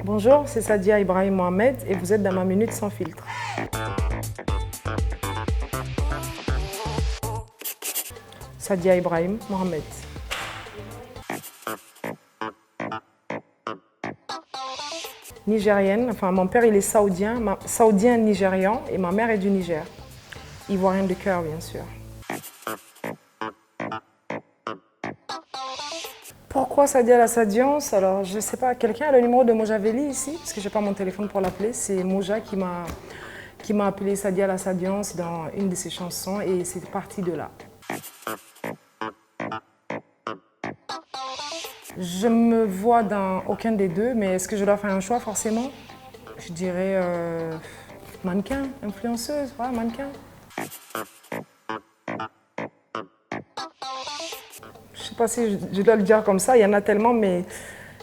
Bonjour, c'est Sadia Ibrahim Mohamed et vous êtes dans ma minute sans filtre. Sadia Ibrahim Mohamed. Nigérienne, enfin mon père il est saoudien, saoudien-nigérian et ma mère est du Niger. Ivoirien de cœur bien sûr. Pourquoi Sadia la Sadiance? Alors je ne sais pas, quelqu'un a le numéro de Moja Veli ici? Parce que je n'ai pas mon téléphone pour l'appeler. C'est Moja qui m'a appelé Sadia la Sadiance dans une de ses chansons et c'est parti de là. Je me vois dans aucun des deux, mais est-ce que je dois faire un choix forcément? Je dirais mannequin, influenceuse, ouais, mannequin. Je ne sais pas si je dois le dire comme ça, il y en a tellement, mais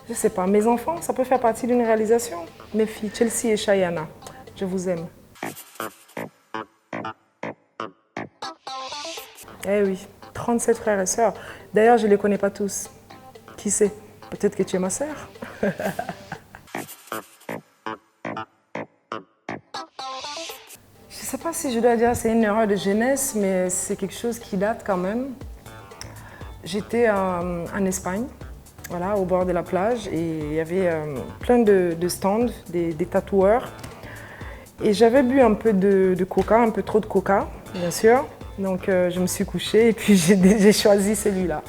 je ne sais pas. Mes enfants, ça peut faire partie d'une réalisation. Mes filles, Chelsea et Shayana, je vous aime. Eh oui, 37 frères et sœurs. D'ailleurs, je ne les connais pas tous. Qui sait? Peut-être que tu es ma sœur. Je ne sais pas si je dois dire que c'est une erreur de jeunesse, mais c'est quelque chose qui date quand même. J'étais en Espagne, voilà, au bord de la plage, et il y avait plein de stands, des tatoueurs. Et j'avais bu un peu de coca, un peu trop de coca, bien sûr. Donc je me suis couchée et puis j'ai choisi celui-là.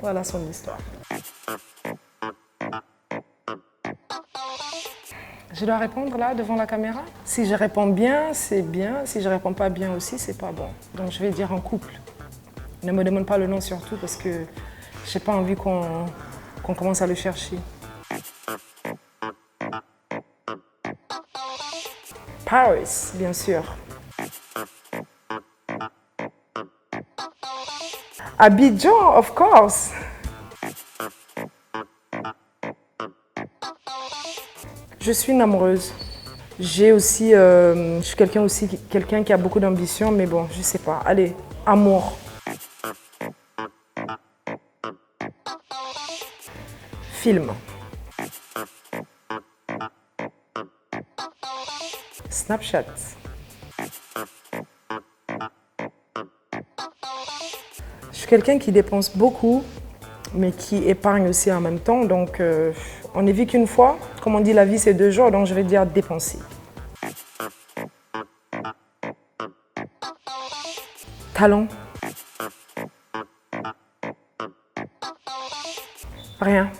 Voilà son histoire. Je dois répondre là, devant la caméra? Si je réponds bien, c'est bien. Si je réponds pas bien aussi, c'est pas bon. Donc je vais dire en couple. Ne me demande pas le nom surtout parce que j'ai pas envie qu'on commence à le chercher. Paris, bien sûr. Abidjan, of course. Je suis une amoureuse. J'ai aussi, je suis quelqu'un qui a beaucoup d'ambition, mais bon, je sais pas. Allez, amour. Film. Snapchat. Je suis quelqu'un qui dépense beaucoup, mais qui épargne aussi en même temps. Donc, on ne vit qu'une fois. Comme on dit, la vie, c'est 2 jours, donc je vais dire dépenser. Talent. Rien.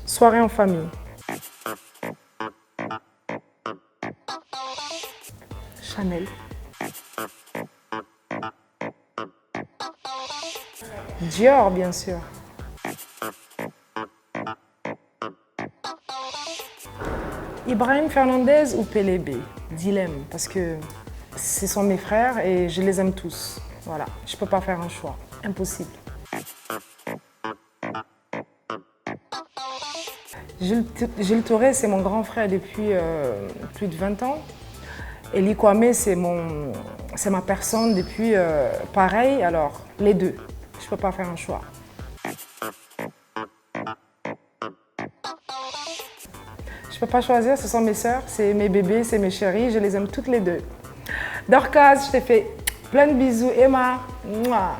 Soirée en famille. Chanel. Dior, bien sûr. Ibrahim Fernandez ou Pelébé? Dilemme, parce que ce sont mes frères et je les aime tous. Voilà, je ne peux pas faire un choix. Impossible. Gilles Touré, c'est mon grand frère depuis plus de 20 ans. Et Ly Kwame, c'est ma personne depuis pareil. Alors, les deux. Je ne peux pas faire un choix. Je ne peux pas choisir, ce sont mes sœurs, c'est mes bébés, c'est mes chéris, je les aime toutes les deux. Dorcas, je te fais plein de bisous. Emma, mouah.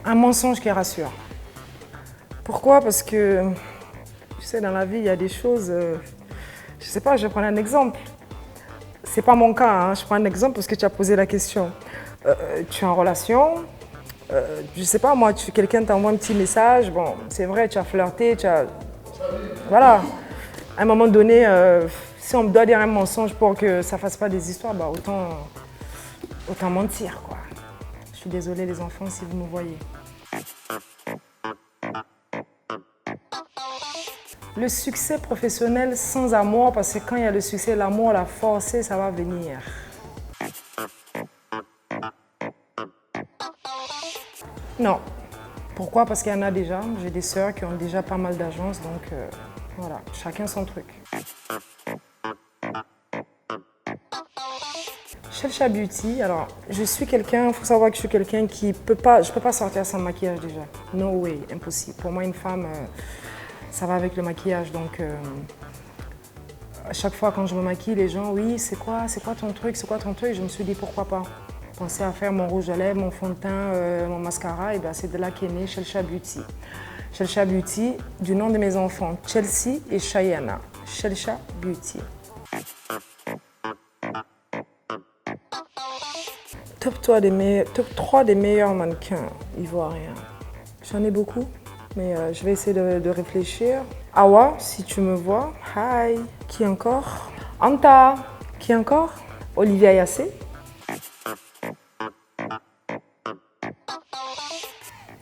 Un mensonge qui rassure. Pourquoi? Parce que, tu sais, dans la vie, il y a des choses... je ne sais pas, je vais prendre un exemple. Ce n'est pas mon cas, hein, je prends un exemple parce que tu as posé la question. Tu es en relation, je ne sais pas, moi, quelqu'un t'envoie un petit message, bon, c'est vrai, tu as flirté, voilà. À un moment donné, si on me doit dire un mensonge pour que ça ne fasse pas des histoires, bah autant mentir, quoi. Je suis désolée, les enfants, si vous me voyez. Le succès professionnel sans amour, parce que quand il y a le succès, l'amour, la force, ça va venir. Non. Pourquoi? Parce qu'il y en a déjà. J'ai des sœurs qui ont déjà pas mal d'agences, donc voilà, chacun son truc. Chelsea Beauty, alors je suis quelqu'un, il faut savoir que je suis quelqu'un qui peut pas, je peux pas sortir sans maquillage déjà. No way, impossible. Pour moi, une femme, ça va avec le maquillage. Donc, à chaque fois quand je me maquille, les gens, oui, c'est quoi ton truc, c'est quoi ton truc? Je me suis dit, pourquoi pas penser à faire mon rouge à lèvres, mon fond de teint, mon mascara, et bien c'est de là qu'est né Chelsea Beauty. Chelsea Beauty, du nom de mes enfants, Chelsea et Cheyenne. Chelsea Beauty. Top 3 des meilleurs mannequins ivoiriens. J'en ai beaucoup, mais je vais essayer de réfléchir. Awa, si tu me vois. Hi. Qui encore? Anta. Qui encore? Olivia Yassé.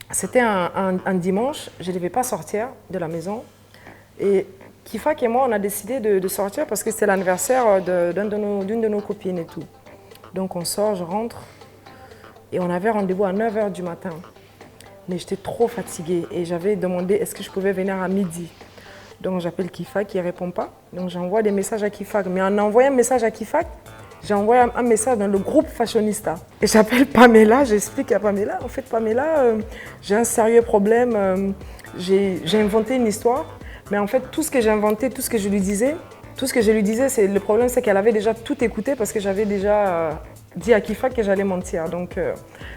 C'était un dimanche, je ne devais pas sortir de la maison. Et Kifak et moi, on a décidé de sortir parce que c'était l'anniversaire d'une de nos copines et tout. Donc on sort, je rentre et on avait rendez-vous à 9 h du matin. Mais j'étais trop fatiguée et j'avais demandé est-ce que je pouvais venir à midi. Donc j'appelle Kifak qui ne répond pas. Donc j'envoie des messages à Kifak. Mais en envoyant un message à Kifak, j'ai envoyé un message dans le groupe Fashionista. Et j'appelle Pamela, j'explique à Pamela, en fait Pamela, j'ai un sérieux problème, j'ai inventé une histoire, mais en fait tout ce que j'ai inventé, tout ce que je lui disais, le problème c'est qu'elle avait déjà tout écouté parce que j'avais déjà dit à Kifak que j'allais mentir. Donc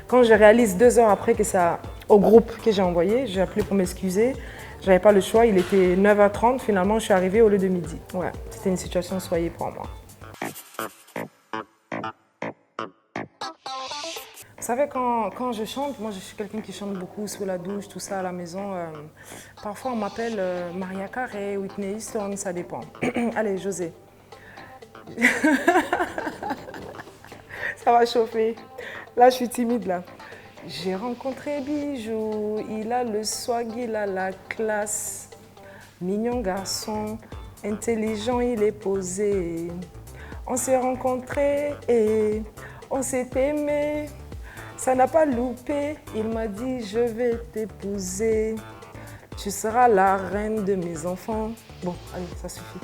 quand je réalise 2 heures après que ça, au groupe que j'ai envoyé, j'ai appelé pour m'excuser, j'avais pas le choix, il était 9 h 30, finalement je suis arrivée au lieu de midi. Ouais, c'était une situation soyez pour moi. Vous savez, quand je chante, moi je suis quelqu'un qui chante beaucoup sous la douche, tout ça à la maison. Parfois on m'appelle Maria Carey, Whitney Houston, ça dépend. Allez, José. Ça va chauffer. Là, je suis timide là. J'ai rencontré Bijou, il a le swag, il a la classe. Mignon garçon, intelligent, il est posé. On s'est rencontrés et on s'est aimé. Ça n'a pas loupé, il m'a dit je vais t'épouser. Tu seras la reine de mes enfants. Bon, allez, ça suffit.